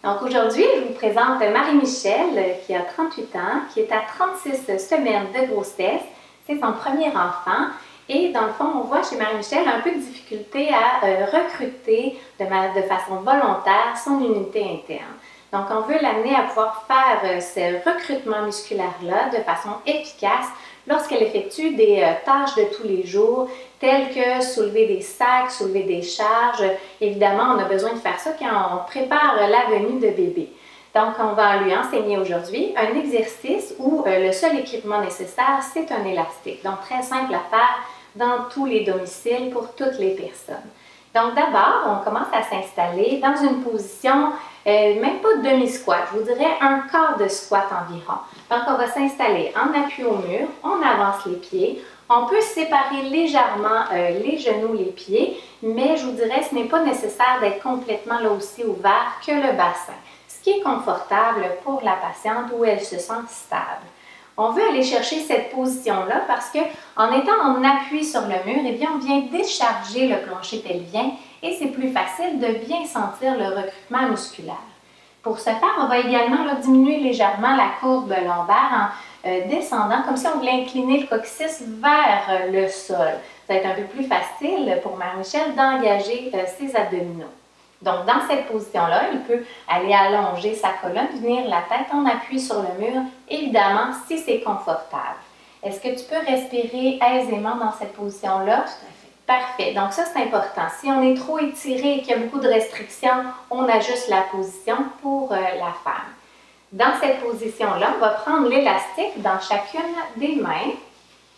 Donc aujourd'hui, je vous présente Marie-Michel qui a 38 ans, qui est à 36 semaines de grossesse. C'est son premier enfant. Et dans le fond, on voit chez Marie-Michel un peu de difficulté à recruter de façon volontaire son unité interne. Donc, on veut l'amener à pouvoir faire ce recrutement musculaire-là de façon efficace lorsqu'elle effectue des tâches de tous les jours, telles que soulever des sacs, soulever des charges. Évidemment, on a besoin de faire ça quand on prépare la venue de bébé. Donc, on va lui enseigner aujourd'hui un exercice où le seul équipement nécessaire, c'est un élastique. Donc, très simple à faire dans tous les domiciles pour toutes les personnes. Donc, d'abord, on commence à s'installer dans une position, même pas de demi-squat, je vous dirais un quart de squat environ. Donc, on va s'installer en appui au mur, on avance les pieds, on peut séparer légèrement les genoux, les pieds, mais je vous dirais, ce n'est pas nécessaire d'être complètement là aussi ouvert que le bassin, ce qui est confortable pour la patiente où elle se sent stable. On veut aller chercher cette position-là parce qu'en étant en appui sur le mur, eh bien, on vient décharger le plancher pelvien et c'est plus facile de bien sentir le recrutement musculaire. Pour ce faire, on va également diminuer légèrement la courbe lombaire en descendant, comme si on voulait incliner le coccyx vers le sol. Ça va être un peu plus facile pour Marie-Michel d'engager ses abdominaux. Donc, dans cette position-là, il peut aller allonger sa colonne, venir la tête en appui sur le mur, évidemment, si c'est confortable. Est-ce que tu peux respirer aisément dans cette position-là? Tout à fait. Parfait. Donc, ça, c'est important. Si on est trop étiré et qu'il y a beaucoup de restrictions, on ajuste la position pour la femme. Dans cette position-là, on va prendre l'élastique dans chacune des mains.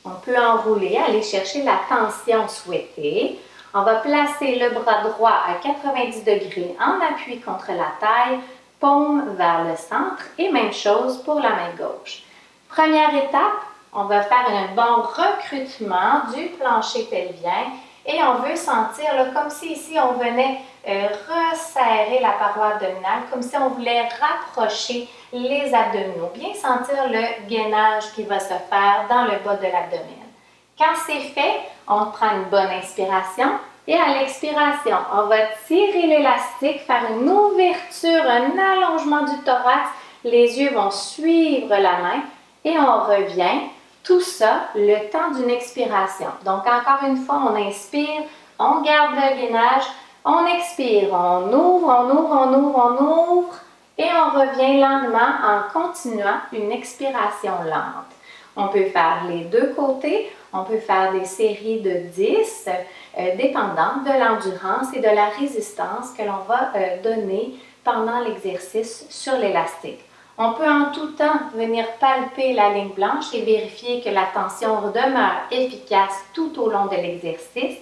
On peut enrouler, aller chercher la tension souhaitée. On va placer le bras droit à 90 degrés en appui contre la taille, paume vers le centre et même chose pour la main gauche. Première étape, on va faire un bon recrutement du plancher pelvien et on veut sentir comme si ici on venait resserrer la paroi abdominale, comme si on voulait rapprocher les abdominaux, bien sentir le gainage qui va se faire dans le bas de l'abdomen. Quand c'est fait, on prend une bonne inspiration et à l'expiration, on va tirer l'élastique, faire une ouverture, un allongement du thorax. Les yeux vont suivre la main et on revient. Tout ça, le temps d'une expiration. Donc, encore une fois, on inspire, on garde le gainage, on expire, on ouvre, on ouvre, on ouvre, on ouvre et on revient lentement en continuant une expiration lente. On peut faire les deux côtés, on peut faire des séries de 10, dépendant de l'endurance et de la résistance que l'on va donner pendant l'exercice sur l'élastique. On peut en tout temps venir palper la ligne blanche et vérifier que la tension demeure efficace tout au long de l'exercice.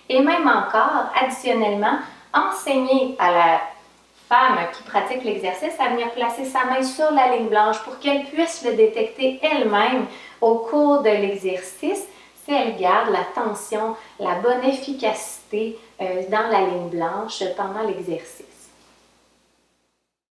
Et même encore, additionnellement, enseigner à la femme qui pratique l'exercice à venir placer sa main sur la ligne blanche pour qu'elle puisse le détecter elle-même au cours de l'exercice si elle garde la tension, la bonne efficacité dans la ligne blanche pendant l'exercice.